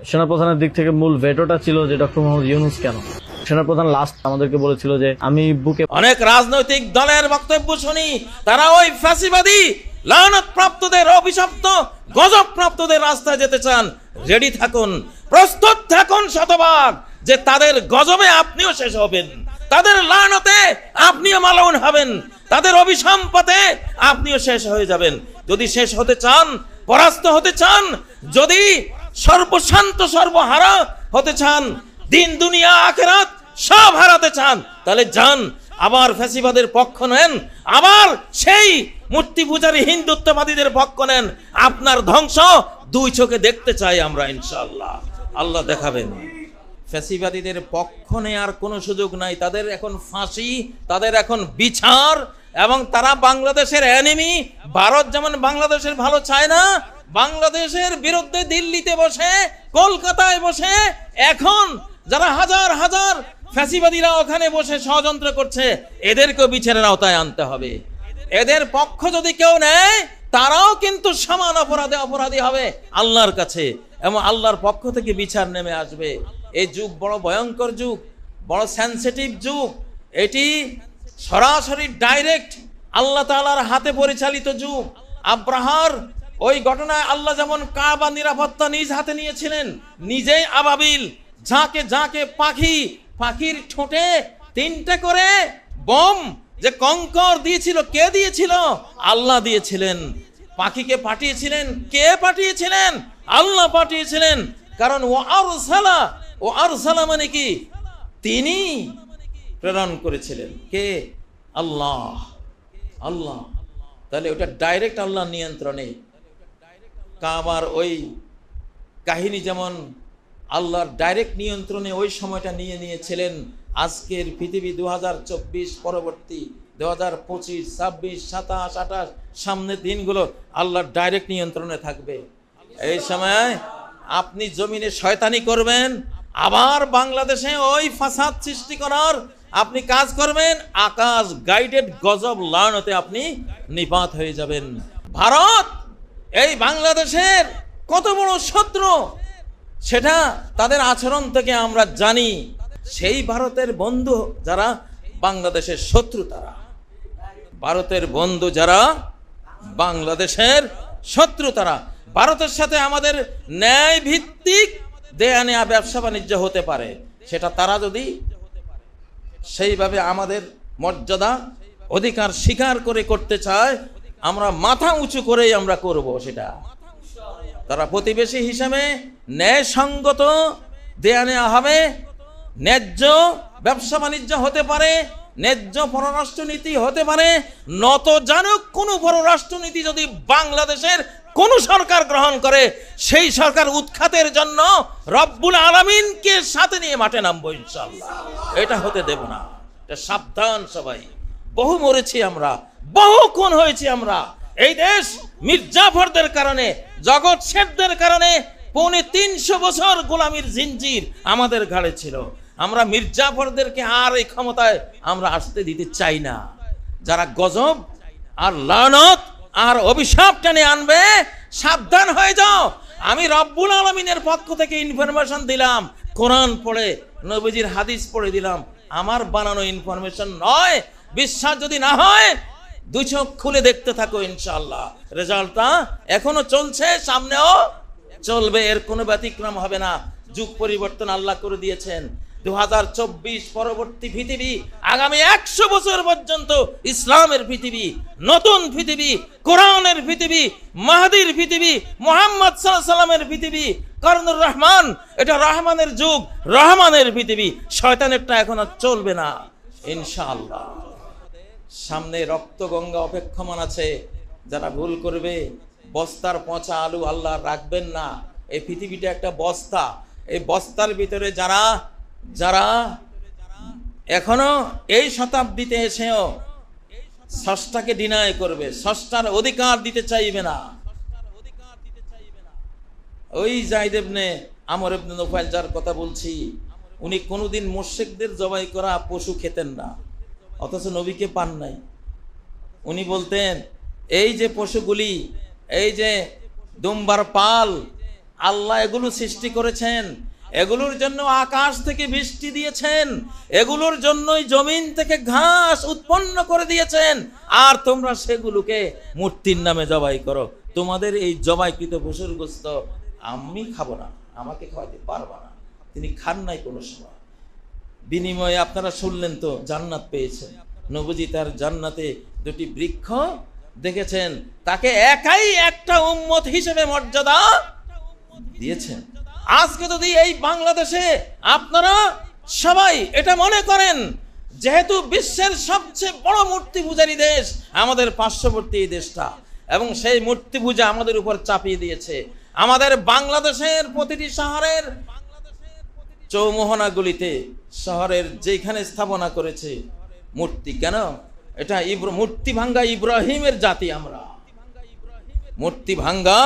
সেনাপ্রধানের দিক থেকে মূল ভেটোটা ছিল যে ডক্টর মোহাম্মদ ইউনূস কেন। সেনাপ্রধান লাস্ট আমাদেরকে বলেছিল যে আমি বুকে অনেক রাজনৈতিক দলের বক্তব্য শুনি, তারা ওই ফ্যাসিবাদী লানত প্রাপ্তদের, অভিশপ্ত গজব প্রাপ্তদের রাস্তায় যেতে চান। রেডি থাকুন, প্রস্তুত থাকুন শতভাগ, যে তাদের গজবে আপনিও শেষ হবেন, তাদের লানতে আপনিও মালাউন হবেন, তাদের অভিসম্পাতে আপনিও শেষ হয়ে যাবেন। যদি শেষ হতে চান, পরাস্ত হতে চান, যদি সর্বশান্ত সর্বহারা হতে চান, দিন দুনিয়া আখিরাত সব হারাতে চান, তাহলে যান আবার ফ্যাসিবাদের পক্ষ নেন, আবার সেই মূর্তি পূজারী হিন্দুত্ববাদীদের পক্ষ নেন। আপনার ধ্বংস দুই চোখে দেখতে চাই আমরা, ইনশাআল্লাহ। আল্লাহ দেখাবেন। ফ্যাসিবাদীদের পক্ষ নেওয়ার কোনো সুযোগ নাই, তাদের এখন ফাঁসি, তাদের এখন বিচার, এবং তারা বাংলাদেশের এনিমি। ভারত যেমন বাংলাদেশের ভালো চায় না, বাংলাদেশের বিরুদ্ধে দিল্লিতে বসে, কলকাতায় বসে এখন যারা হাজার হাজার ফ্যাসিবাদীরা ওখানে বসে ষড়যন্ত্র করছে, এদেরকেও বিচারের আওতায় আনতে হবে। এদের পক্ষ যদি কেউ নেয়, তারাও কিন্তু সমান অপরাধী হবে আল্লাহর কাছে, এবং আল্লাহর পক্ষ থেকে বিচার নেমে আসবে। এই যুগ বড় ভয়ঙ্কর যুগ, বড় সেনসিটিভ যুগ। এটি সরাসরি ডাইরেক্ট আল্লাহ তাআলার হাতে পরিচালিত যুগ। আব্রাহার ওই ঘটনায় আল্লাহ যেমন কাবা নিরাপত্তা নিজ হাতে নিয়েছিলেন, নিজেই আবাবিল, ঝাঁকে ঝাঁকে পাখির ঠোঁটে 3টে করে বম যে কঙ্কর দিয়েছিল, কে দিয়েছিল? আল্লাহ দিয়েছিলেন। পাখিকে পাঠিয়েছিলেন, কে পাঠিয়েছিলেন? আল্লাহ পাঠিয়েছিলেন। কারণ ও আরসালা মানে কি? তিনি প্রেরণ করেছিলেন। কে? আল্লাহ। আল্লাহ। তাহলে ওটা ডাইরেক্ট আল্লাহ নিয়ন্ত্রণে। কাবার ওই কাহিনী যেমন আল্লাহর ডাইরেক্ট নিয়ন্ত্রণে ওই সময়টা নিয়েছিলেন। আজকের পৃথিবী 2024 পরবর্তী 2025, 26, 27, 28 সামনের দিনগুলো আল্লাহর ডাইরেক্ট নিয়ন্ত্রণে থাকবে। এই সময় আপনি জমিনে শয়তানি করবেন, আবার বাংলাদেশে ওই ফাসাদ সৃষ্টি করার আপনি কাজ করবেন, আকাশ গাইডেড গজব লানতে আপনি নিপাত হয়ে যাবেন। ভারত এই বাংলাদেশের কত বড় শত্রু সেটা তাদের আচরণ থেকে আমরা জানি। সেই ভারতের বন্ধু যারা বাংলাদেশের শত্রু, তারা ভারতের বন্ধু যারা বাংলাদেশের শত্রু, তারা ভারতের সাথে আমাদের ন্যায় ভিত্তিক দেয়া নেয়া ব্যবসা বাণিজ্য হতে পারে, সেটা তারা যদি সেইভাবে আমাদের মর্যাদা অধিকার স্বীকার করে করতে চায়, আমরা মাথা উঁচু করেই আমরা করব সেটা। তারা প্রতিবেশী হিসেবে ন্যায়সঙ্গত দেয়া নেয়া হবে, ন্যায্য ব্যবসা বাণিজ্য হতে পারে, ন্যায্য পররাষ্ট্রনীতি হতে পারে। নত জানুক কোন পররাষ্ট্রনীতি যদি বাংলাদেশের কোন সরকার গ্রহণ করে, সেই সরকার উৎখাতের জন্য রব্বুল আলামিনকে সাথে নিয়ে মাঠে নামবো ইনশাআল্লাহ। এটা হতে দেব না। এটা সাবধান সবাই। বহু মরেছি আমরা, বহু খুন হয়েছি আমরা। এই দেশ মির্জাফরদের কারণে, জগৎ শেঠদের কারণে 350 বছর গোলামির জিনজির আমাদের ঘাড়ে ছিল। আমরা মির্জাফরদেরকে আর এই ক্ষমতায় আমরা আসতে দিতে চাই না। যারা গজব আর লানত আর অভিশাপ টেনে আনবে, সাবধান হয়ে যাও। আমি রব্বুল আলামিনের পক্ষ থেকে ইনফরমেশন দিলাম, কোরআন পড়ে নবীজির হাদিস পড়ে দিলাম, আমার বানানো ইনফরমেশন নয়। বিশ্বাস যদি না হয়, 2 চোখ খুলে দেখতে থাকো, ইনশাআল্লাহ রেজাল্টটা এখনো চলছে, সামনেও চলবে, এর কোনো ব্যতিক্রম হবে না। যুগ পরিবর্তন আল্লাহ করে দিয়েছেন। 2024 পরবর্তী পৃথিবী, আগামী 100 বছর পর্যন্ত ইসলামের পৃথিবী, নতুন পৃথিবী, কোরআনের পৃথিবী, মাহদির পৃথিবী, মুহাম্মদ সাল্লাল্লাহু আলাইহি সাল্লামের পৃথিবী, করুণুর রহমান, এটা রহমানের যুগ, রহমানের পৃথিবী। শয়তানেরটা এখন আর চলবে না ইনশাআল্লাহ। সামনে রক্তগঙ্গা অপেক্ষমান আছে। যারা ভুল করবে, বস্তার পচা আলু আল্লাহ রাখবেন না। এই পৃথিবীটা একটা বস্তা, এই বস্তার ভিতরে যারা যারা এখনো এই শতাব্দীতে এসেও স্রষ্টাকে ডিনাই করবে, স্রষ্টার অধিকার দিতে চাইবে না। ওই যায়েদ ইবনে আমর ইবনে নুফাইল যার কথা বলছি, উনি কোনোদিন মুশরিকদের জবাই করা পশু খেতেন না, অথচ নবীকে পান নাই। উনি বলতেন, এই যে পশুগুলি, এই যে দুম্বার পাল, আল্লাহ এগুলো সৃষ্টি করেছেন, এগুলোর জন্য আকাশ থেকে বৃষ্টি দিয়েছেন, এগুলোর জন্যই জমিন থেকে ঘাস উৎপন্ন করে দিয়েছেন, আর তোমরা সেগুলোকে মূর্তির নামে জবাই করো। তোমাদের এই জবাইকৃত পশুর গোশত আমি খাবো না, আমাকে খাওয়াতে পারবা না। তিনি খান নাই কোনো সময়। বিনিময়ে আপনারা শুনলেন তো জান্নাত পেয়েছেন। নবীজি তার জান্নাতে দুটি বৃক্ষ দেখেছেন, তাকে একাই একটা উম্মত হিসেবে মর্যাদা দিয়েছেন। আজকে যদি এই বাংলাদেশে আপনারা সবাই এটা মনে করেন, যেহেতু বিশ্বের সবচেয়ে বড় মূর্তি পূজারী দেশ আমাদের পার্শ্ববর্তী এই দেশটা, এবং সেই মূর্তি পূজা আমাদের উপর চাপিয়ে দিয়েছে, আমাদের বাংলাদেশের প্রতিটি শহরের চৌমোহনাগুলিতে শহরের যেখানে স্থাপনা করেছে মূর্তি। কেন? এটা মূর্তি ভাঙ্গা ইব্রাহিমের জাতি, আমরা মূর্তি ভাঙ্গা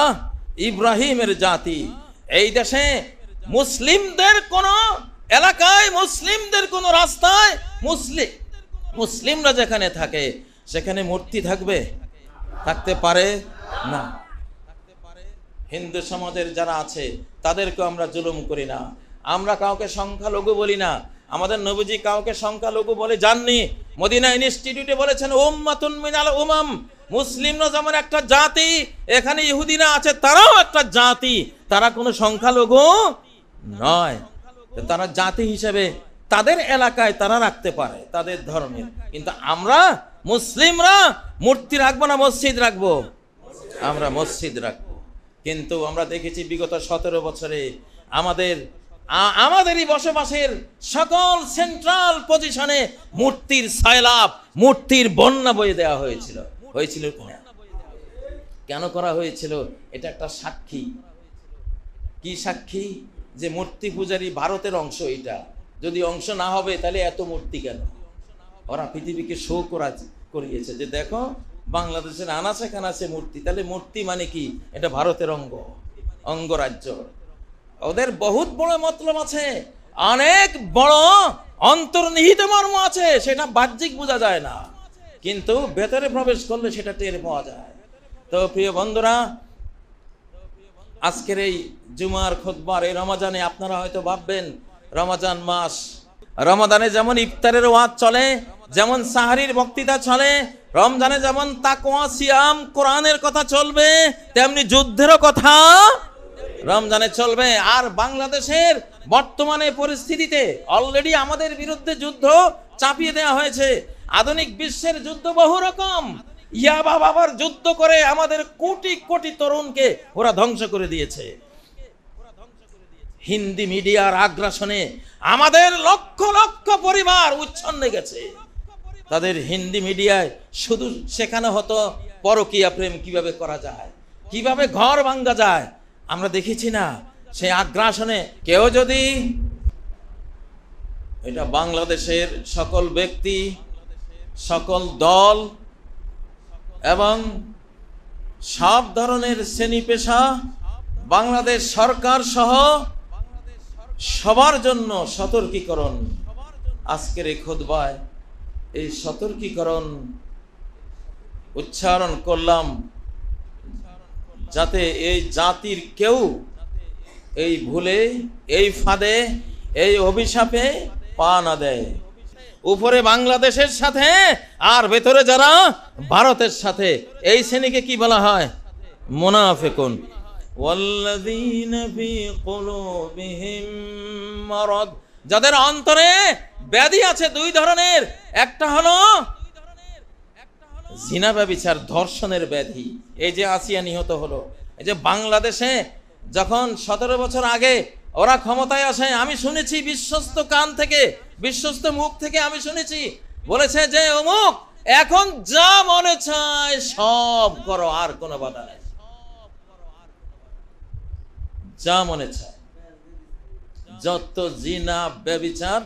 ইব্রাহিমের জাতি। এই দেশে মুসলিমদের কোন এলাকায়, মুসলিমদের কোন রাস্তায় মুসলিমরা যেখানে থাকে সেখানে মূর্তি থাকবে? থাকতে পারে না। হিন্দু সমাজের যারা আছে তাদেরকে আমরা জুলুম করি না, আমরা কাউকে সংখ্যালঘু বলি না। আমাদের নবীজি কাউকে সংখ্যালঘু বলে যাননি। মদিনা ইনস্টিটিউটে বলেছেন উম্মাতুন মিনাল উমাম, মুসলিমরা যেমন একটা জাতি, এখানে ইহুদিরা আছে তারাও একটা জাতি, তারা কোনো সংখ্যালঘু নয়। তারা জাতি হিসেবে তাদের এলাকায় তারা রাখতে পারে তাদের ধর্মের, কিন্তু আমরা মুসলিমরা মূর্তি রাখবো না মসজিদ রাখবো? আমরা মসজিদ রাখবো। কিন্তু আমরা দেখেছি বিগত 17 বছরে আমাদেরই বসবাসের সকল সেন্ট্রাল পজিশনে মূর্তির সয়লাভ, মূর্তির বন্যা বয়ে দেওয়া হয়েছিল। কেন করা হয়েছিল? এটা একটা সাক্ষী। কি সাক্ষী? যে মূর্তি পূজারী ভারতের অংশ। এটা যদি অংশ না হবে তাহলে এত মূর্তি কেন? ওরা পৃথিবীকে শো করিয়েছে যে দেখো বাংলাদেশের আনাচে কানাচে মূর্তি, তাহলে মূর্তি মানে কি? এটা ভারতের অঙ্গরাজ্য। ওদের বহুত বড় মতলব আছে, অনেক বড় অন্তর্নিহিত মর্ম আছে, সেটা বাহ্যিক বোঝা যায় না, কিন্তু ভেতরে প্রবেশ করলে সেটা টের পাওয়া যায়। তো প্রিয় বন্ধুরা, আজকের এই জুমার খুতবার এই রমজানে আপনারা হয়তো ভাববেন রমজান মাস, রমাদানে যেমন ইফতারের ওয়াজ চলে, যেমন সাহারির বক্তৃতা চলে, রমজানে যেমন তাকওয়া সিয়াম কোরআনের কথা চলবে, তেমনি যুদ্ধেরও কথা রমজানে চলবে। আর বাংলাদেশের বর্তমানে পরিস্থিতিতে অলরেডি আমাদের বিরুদ্ধে যুদ্ধ চাপিয়ে দেওয়া হয়েছে। আধুনিক বিশ্বের যুদ্ধ বহু রকম। ইয়াবা বাবার যুদ্ধ করে আমাদের কোটি কোটি তরুণকে ওরা ধ্বংস করে দিয়েছে। হিন্দি মিডিয়ার আগ্রাসনে আমাদের লক্ষ লক্ষ পরিবার উচ্ছন্নে গেছে। তাদের হিন্দি মিডিয়ায় শুধু শেখানো হতো পরকীয়া প্রেম কিভাবে করা যায়, কিভাবে ঘর ভাঙ্গা যায়। আমরা দেখেছি না সেই আগ্রাসনে কেউ যদি, এটা বাংলাদেশের সকল ব্যক্তি, সকল দল এবং সব ধরনের শ্রেণী পেশা, বাংলাদেশ সরকার সহ সবার জন্য সতর্কীকরণ। আজকের এই খুতবায় এই সতর্কীকরণ উচ্চারণ করলাম, যাতে এই জাতির কেউ এই ভুলে, এই ফাঁদে, এই অভিশাপে পা না দেয়। উপরে বাংলাদেশের সাথে আর ভেতরে যারা ভারতের সাথে, এই শ্রেণীকে কি বলা হয়? মুনাফিকুন। ওয়াল্লাযীনা ফী কুলুবিহিম মারাদ, যাদের অন্তরে ব্যাধি আছে দুই ধরনের। একটা হলো জিনা ব্যভিচার, ধর্ষণের ব্যাধি। এই যে আসিয়া নিহত হলো, এই যে বাংলাদেশে যখন 17 বছর আগে ওরা ক্ষমতায় আসে, আমি শুনেছি বিশ্বস্ত কান থেকে, বিশ্বস্ত মুখ থেকে আমি শুনেছি, বলেছে যে অমুক এখন যা মনে চায় সব করো, আর কোনো বাধা নেই, যা মনে চায়, যত জিনা ব্যভিচার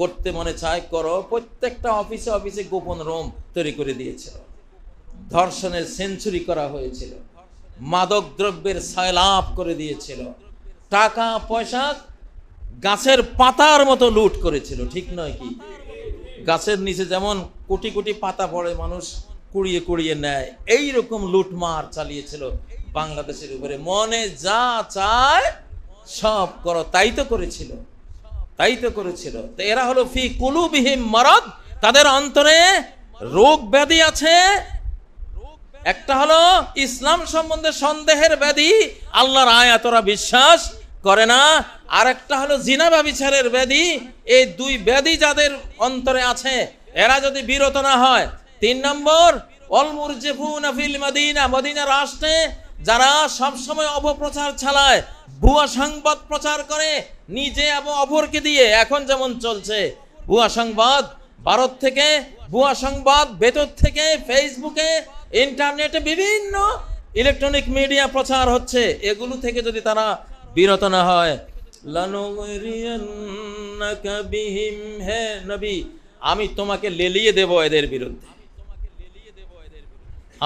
করতে মনে চায় করো। প্রত্যেকটা অফিসে অফিসে গোপন রুম তৈরি করে দিয়েছিল, ধর্ষণের সেঞ্চুরি করা হয়েছিল, মাদক দ্রব্যের সয়লাভ করে দিয়েছিল, টাকা পয়সা গাছের পাতার মতো লুট করেছিল। ঠিক নয় কি? গাছের নিচে যেমন কোটি কোটি পাতা পড়ে, মানুষ কুড়িয়ে কুড়িয়ে নেয়, এইরকম লুটমার চালিয়েছিল বাংলাদেশের উপরে মনে যা চায় সব করো, তাই তো করেছিল। তো এরা হলো ফি কুলুবিহিম মারাদ, তাদের অন্তরে রোগ ব্যাধি আছে। একটা হলো ইসলাম সম্বন্ধে সন্দেহের ব্যাধি, আল্লাহর আয়াত ওরা বিশ্বাস করে না। আর একটা হলো জিনা ব্যভিচারের ব্যাধি। এই দুই ব্যাধি যাদের অন্তরে আছে, এরা যদি বিরত না হয়। 3 নম্বর, অল মুরজিফুনা ফিল মদিনা, মদিনা রাষ্ট্রে যারা সবসময় অপপ্রচার চালায়, ভুয়া সংবাদ প্রচার করে নিজে এবং অপরকে দিয়ে। এখন যেমন চলছে ভুয়া সংবাদ ভারত থেকে, ভুয়া সংবাদ ভেতর থেকে, ফেসবুকে, ইন্টারনেটে, বিভিন্ন ইলেকট্রনিক মিডিয়া প্রচার হচ্ছে। এগুলো থেকে যদি তারা বিরত না হয়, লানুগরিয়ান্নাকা বিহিম, হে নবী আমি তোমাকে লেলিয়ে দেব এদের বিরুদ্ধে।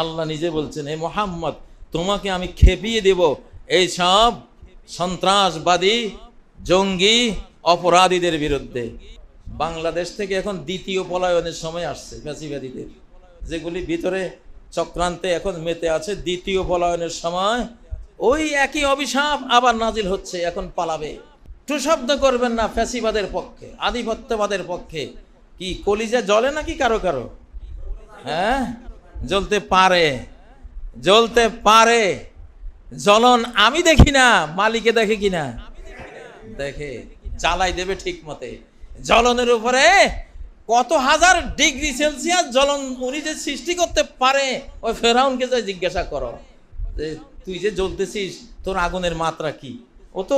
আল্লাহ নিজে বলছেন, হে মুহাম্মদ তোমাকে আমি খেপিয়ে দেব এই সব সন্ত্রাসবাদী, জঙ্গি, অপরাধীদের বিরুদ্ধে। বাংলাদেশ থেকে এখন দ্বিতীয় পলায়নের সময় আসছে ফ্যাসিবাদীদের, যেগুলি ভিতরে চক্রান্তে এখন মেতে আছে। দ্বিতীয় পলায়নের সময় ওই একই অভিশাপ আবার নাজিল হচ্ছে, এখন পালাবে। টু শব্দ করবেন না ফ্যাসিবাদের পক্ষে, আধিপত্যবাদের পক্ষে। কি কলিজা জ্বলে নাকি কারো কারো? হ্যাঁ, জ্বলতে পারে। জ্বলন আমি দেখি না, মালিকে দেখে কিনা? দেখে, জ্বালাই দেবে ঠিক মতে। জ্বলনের উপরে কত হাজার ডিগ্রি সেলসিয়াস জ্বলন উনি যে সৃষ্টি করতে পারে, ওই ফেরাউনকে যা জিজ্ঞাসা করো যে তুই যে জ্বলতেছিস তোর আগুনের মাত্রা কি। ও তো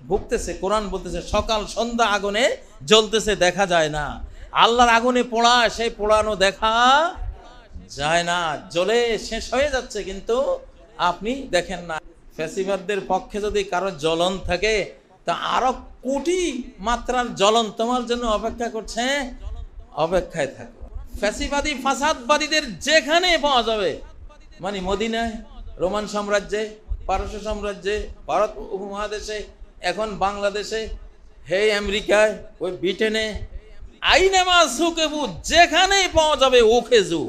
ভুগতেছে। কোরআন বলতেছে সকাল সন্ধ্যা আগুনে জ্বলতেছে, দেখা যায় না। আল্লাহর আগুনে পোড়া, সেই পোড়ানো দেখা যায় না, জ্বলে শেষ হয়ে যাচ্ছে, কিন্তু আপনি দেখেন না। ফ্যাসিবাদদের পক্ষে যদি কারো জ্বলন থাকে, তা আরো কোটি মাত্রার জ্বলন তোমার জন্য অপেক্ষা করছে। অপেক্ষায় থাকো। ফ্যাসিবাদী ফাসাদবাদীদের যেখানে পাওয়া যাবে, মানে মদিনায়, রোমান সাম্রাজ্যে, পারস্য সাম্রাজ্যে, ভারত উপমহাদেশে, এখন বাংলাদেশে, হে আমেরিকায়, ওই ব্রিটেনে, আইনেমা সুকেবু যেখানেই পাওয়া যাবে ওখেজু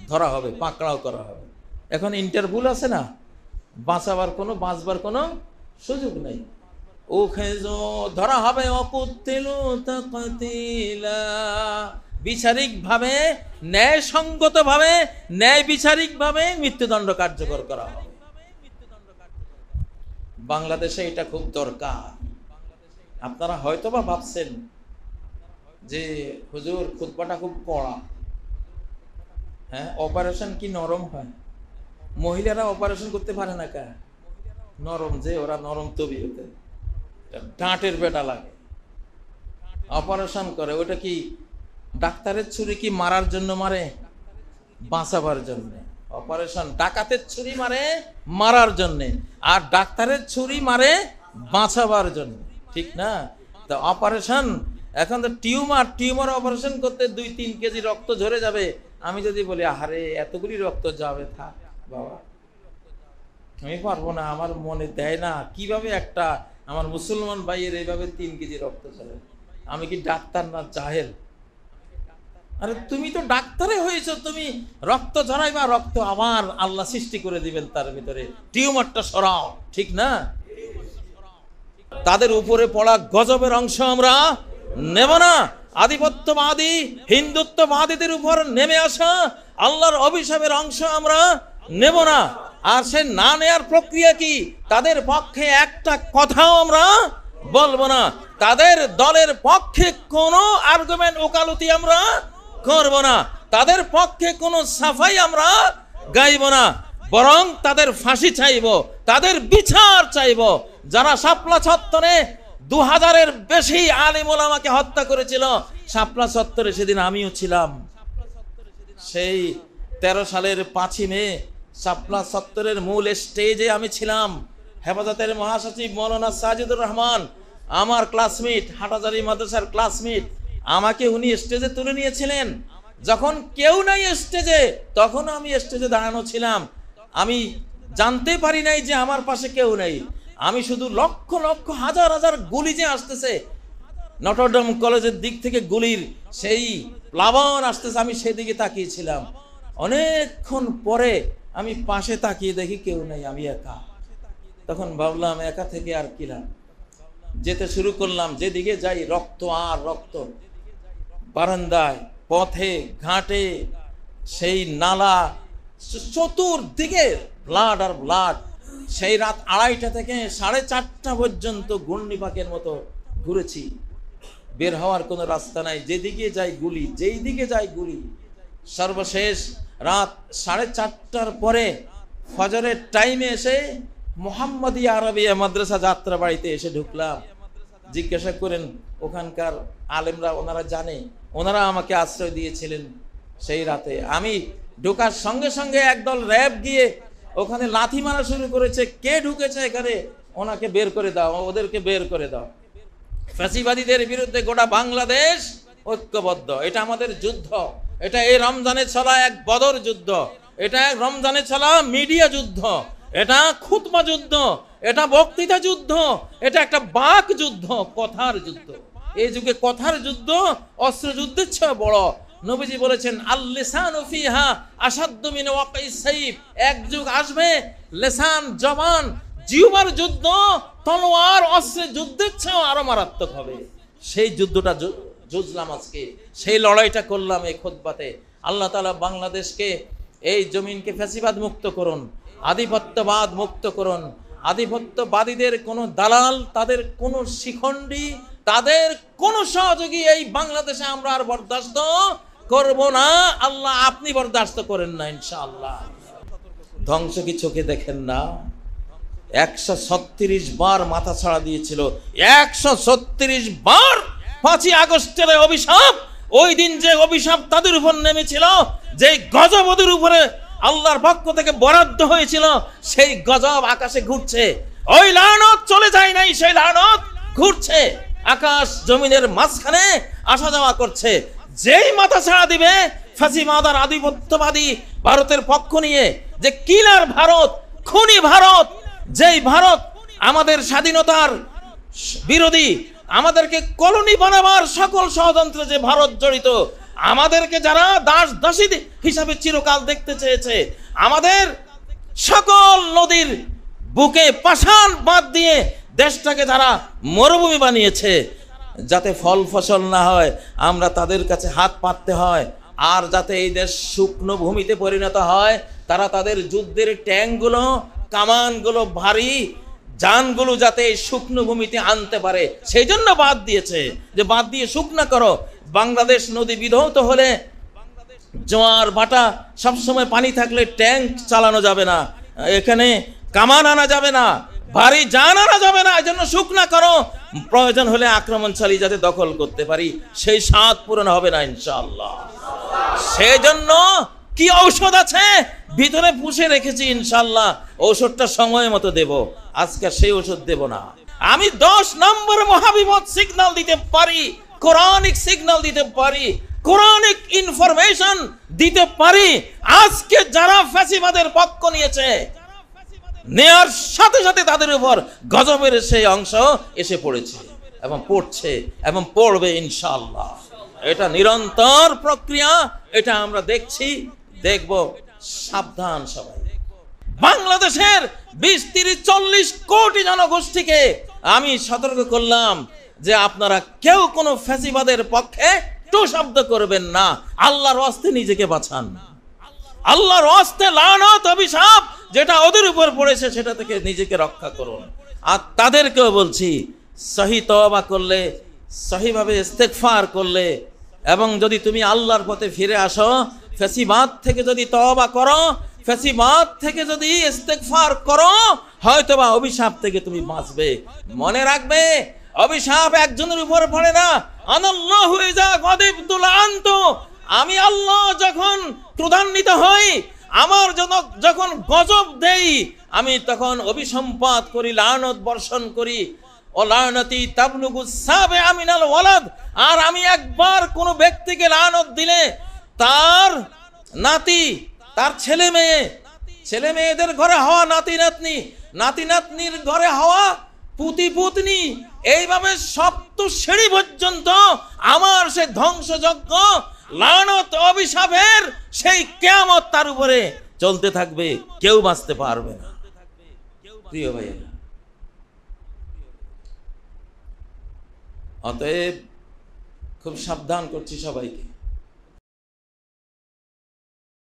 ধরা হবে, পাকড়াও করা হবে। এখন ইন্টারভুল আছে না, বাঁচবার কোনো সুযোগ নেই। ওখেজু ধরা হবে, অকুতিলু তাকতিলা, বিচারিক ভাবে, ন্যায়সঙ্গত ভাবে, ন্যায় বিচারিক ভাবে মৃত্যুদণ্ড কার্যকর করা হবে। বাংলাদেশে এটা খুব দরকার। আপনারা হয়তোবা ভাবছেন যে হুজুর খুতবাটা খুব কড়া। হ্যাঁ, অপারেশন কি নরম হয়? মহিলারা অপারেশন করতে পারে না কা? নরম যে, ওরা নরম তবিয়তে, ডাঁটের বেটা লাগে, অপারেশন করে। ওটা কি ডাক্তারের ছুরি কি মারার জন্য মারে? বাঁচাবার জন্য। অপারেশন ডাকাতের ছুরি মারে মারার জন্য, আর ডাক্তারের ছুরি মারে বাঁচাবার জন্য, ঠিক না? তো অপারেশন, এখন তো টিউমার অপারেশন করতে 2-3 কেজি রক্ত ঝরে যাবে। আমি যদি বলি আহারে এতগুলি রক্ত যাবে, থাক বাবা আমি পারবো না, আমার মনে দেয় না, কিভাবে একটা আমার মুসলমান ভাইয়ের এইভাবে 3 কেজি রক্ত ঝরে? আমি কি ডাক্তার না জাহেল? আরে তুমি তো ডাক্তারে হয়েছো, তুমি রক্ত ঝরাইবা, রক্ত আবার আল্লাহ সৃষ্টি করে দিবেন তার ভিতরে, টিউমারটা সরাও, ঠিক না? তাদের উপরে পড়া গজবের অংশ আমরা নেব না। আধিপত্যবাদী, হিন্দুত্ববাদীদের উপর নেমে আসা আল্লাহর অভিশাপের অংশ আমরা নেব না। আর সে না নেয়ার প্রক্রিয়া কি? তাদের পক্ষে একটা কথাও আমরা বলবো না। তাদের দলের পক্ষে কোনো আর্গুমেন্ট, ওকালতি আমরা করব না। তাদের পক্ষে কোনো সাফাই আমরা গাইব না, বরং তাদের ফাঁসি চাইব, তাদের বিচার চাইব। যারা শাপলা চত্বরে 2000-এর বেশি আলিম ওলামাকে হত্যা করেছিল, শাপলা চত্বরে সেদিন আমিও ছিলাম। সেই 13 সালের 5ই মে শাপলা চত্বরের মূল স্টেজে আমি ছিলাম। হেফাজতের মহাসচিব মৌলানা সাজিদুর রহমান, আমার ক্লাসমেট, হাটাজারি মাদ্রাসার ক্লাসমেট, আমাকে উনি স্টেজে তুলে নিয়েছিলেন। যখন কেউ নাই স্টেজে, তখন আমি স্টেজে দাঁড়ানো ছিলাম। আমি জানতে পারি নাই যে আমার পাশে কেউ নেই। আমি শুধু লক্ষ লক্ষ হাজার হাজার গুলি যে আসতেছে, নটরডেম কলেজের দিক থেকে গুলির সেই প্লাবন আসতেছে, আমি সেদিকে তাকিয়েছিলাম। অনেকক্ষণ পরে আমি পাশে তাকিয়ে দেখি কেউ নেই, আমি একা। তখন ভাবলাম একা থেকে আর কি লাভ। যেতে শুরু করলাম, যেদিকে যাই রক্ত আর রক্ত, বারান্দায়, পথে, ঘাটে, সেই নালা, চতুর্দিকে ব্লাড আর ব্লাড। সেই রাত 2:30 থেকে 4:30 পর্যন্ত ঘূর্ণিপাকের মতো ঘুরেছি, বের হওয়ার কোনো রাস্তা নাই, যেদিকে যাই গুলি, যেই দিকে যাই গুলি। সর্বশেষ রাত 4:30টার পরে ফজরের টাইমে এসে মোহাম্মদিয়া আরবিয়া মাদ্রাসা যাত্রা বাড়িতে এসে ঢুকলাম। জিজ্ঞাসা করেন ওখানকার আলেমরা, ওনারা জানে, ওনারা আমাকে আশ্রয় দিয়েছিলেন সেই রাতে। আমি ঢোকার সঙ্গে সঙ্গে একদল র্যাব গিয়ে ওখানে লাথি মারা শুরু করেছে। কে ঢুকেছে এখানে, ওনাকে বের করে দাও, ওদেরকে বের করে দাও। ফ্যাসিবাদীদের বিরুদ্ধে গোটা বাংলাদেশ ঐক্যবদ্ধ। এটা আমাদের যুদ্ধ। এটা এই রমজানে চলা এক বদর যুদ্ধ, এটা এক রমজানে চলা মিডিয়া যুদ্ধ, এটা খুতবা যুদ্ধ, এটা বক্তৃতা যুদ্ধ, এটা একটা বাক যুদ্ধ, কথার যুদ্ধ। এই যুগে কথার যুদ্ধ অস্ত্র যুদ্ধের চেয়ে বড়। নবীজি বলেছেন আল-লিসানু ফিহা আশাদ্দু মিন ওয়াকিস সাইফ। এক যুগ আসবে লিসান, জবান, জিহ্বার যুদ্ধ তলোয়ার অস্ত্রের যুদ্ধের চেয়ে আরো মারাত্মক হবে। সেই যুদ্ধটা যুঝলাম আজকে, সেই লড়াইটা করলাম এই খুতবাতে। আল্লাহ তাআলা বাংলাদেশকে, এই জমিনকে ফ্যাসিবাদ মুক্ত করুন, আধিপত্যবাদ মুক্ত করুন। আধিপত্যবাদীদের কোনো দালাল, তাদের কোনো শিখণ্ডী, তাদের কোনো সহযোগী এই বাংলাদেশে আমরা আর বরদাস্ত করব না। আল্লাহ আপনি বরদাস্ত করেন না ইনশাআল্লাহ। ধ্বংস কি চোখে দেখেন না? 136 বার মাথা ছাড়া দিয়েছিল, 136 বার 5ই আগস্টের অভিশাপ। ওই দিন যে অভিশাপ তাদের উপর নেমেছিল, যে গজব ওদের উপরে আল্লাহর পক্ষ থেকে বরাদ্দ হয়েছিল, সেই গজব আকাশে ঘুরছে। ওই লানত চলে যায় নাই, সেই লানত ঘুরছে আকাশ জমিনের মাঝখানে, আসা যাওয়া করছে। যেই মাথা ছাড়া দিবে ফাঁসিবাদ আর আধিপত্যবাদী ভারতের পক্ষ নিয়ে, যে কিলার ভারত, খুনি ভারত, যেই ভারত আমাদের স্বাধীনতার বিরোধী, আমাদেরকে কলোনি বানাবার সকল ষড়যন্ত্রে যে ভারত জড়িত, আমাদেরকে যারা দাস দাসী হিসাবে চিরকাল দেখতে চেয়েছে, আমাদের সকল নদীর বুকে পাষাণ বাঁধ দিয়ে দেশটাকে যারা মরুভূমি বানিয়েছে, যাতে ফল ফসল না হয়, আমরা তাদের কাছে হাত পাততে হয়। আর যাতে এই দেশ শুকনো ভূমিতে পরিণত হয়, তারা তাদের যুদ্ধের ট্যাঙ্কগুলো, কামানগুলো, ভারী যানগুলো যাতে এই শুকনো ভূমিতে আনতে পারে, সেই জন্য বাদ দিয়েছে, যে বাদ দিয়ে শুকনো করো। বাংলাদেশ নদী বিধৌত হলে, জোয়ার ভাটা সবসময় পানি থাকলে ট্যাঙ্ক চালানো যাবে না, এখানে কামান আনা যাবে না, ভারী যান আনা যাবে না। এই জন্য শুকনা করো, প্রয়োজন হলে আক্রমণ চালিয়ে যাতে দখল করতে পারি, সেই স্বাদ পূরণ হবে না ইনশাআল্লাহ। সেই জন্য কি ঔষধ আছে ভিতরে পুষে রেখেছি, ইনশাআল্লাহ ঔষধটা সময় মতো দেব। আজকে সেই ওষুধ দেব না। আমি 10 নম্বর মহাবিপদ সিগন্যাল দিতে পারি, কোরআনিক সিগন্যাল দিতে পারি, কোরআনিক ইনফরমেশন দিতে পারি। আজকে যারা ফ্যাসিবাদের পক্ষ নিয়েছে, নেয়ার সাথে সাথে তাদের উপর গজবের সেই অংশ এসে পড়েছে এবং পড়ছে এবং পড়বে ইনশাআল্লাহ। এটা নিরন্তর প্রক্রিয়া, এটা আমরা দেখছি, দেখব। সাবধান সবাই। বাংলাদেশের 20-30-40 কোটি জনগোষ্ঠীকে আমি সতর্ক করলাম যে আপনারা কেউ কোনো ফ্যাসিবাদের পক্ষে টু শব্দ করবেন না। আল্লাহর ওয়াস্তে নিজেকে বাঁচান, আল্লাহর ওয়াস্তে লানত অভিশাপ যেটা ওদের উপর পড়েছে সেটা থেকে নিজেকে রক্ষা করুন। আর তাদেরকেও বলছি, সহি তওবা করলে, সহিভাবে ইস্তেগফার করলে, এবং যদি তুমি আল্লাহর পথে ফিরে আসো, ফ্যাসিবাদ থেকে যদি তওবা করো, ফ্যাসিবাদ থেকে যদি ইস্তেগফার করো, হয়তোবা অভিশাপ থেকে তুমি বাঁচবে। মনে রাখবে, অভিশাপ একজনের উপর পড়ে না। আনাল্লাহু ইযা গাদিবতু লাআনতু। আমি আল্লাহ যখন ক্রোধান্বিত হই, আমার যখন গজব দেই, আমি তখন অভিসম্পাত করি, লানত বর্ষণ করি। ও লানতি তাবলুগু সাবআ মিনাল ওয়ালাদ। আর আমি একবার কোনো ব্যক্তিকে লানত দিলে, তার নাতি, তার ছেলে মেয়েদের ঘরে হওয়া নাতি নাতনি, নাতি নাতনির ঘরে হওয়া পুতি পুতনি, এইভাবে সপ্ত শ্রেণী পর্যন্ত আমার সে ধ্বংসযজ্ঞ, লানত অভিশাপের সেই কিয়ামত তার উপরে চলতে থাকবে, কেউ বাঁচতে পারবে না। প্রিয় ভাইয়েরা, অতএব খুব সাবধান করছি সবাইকে।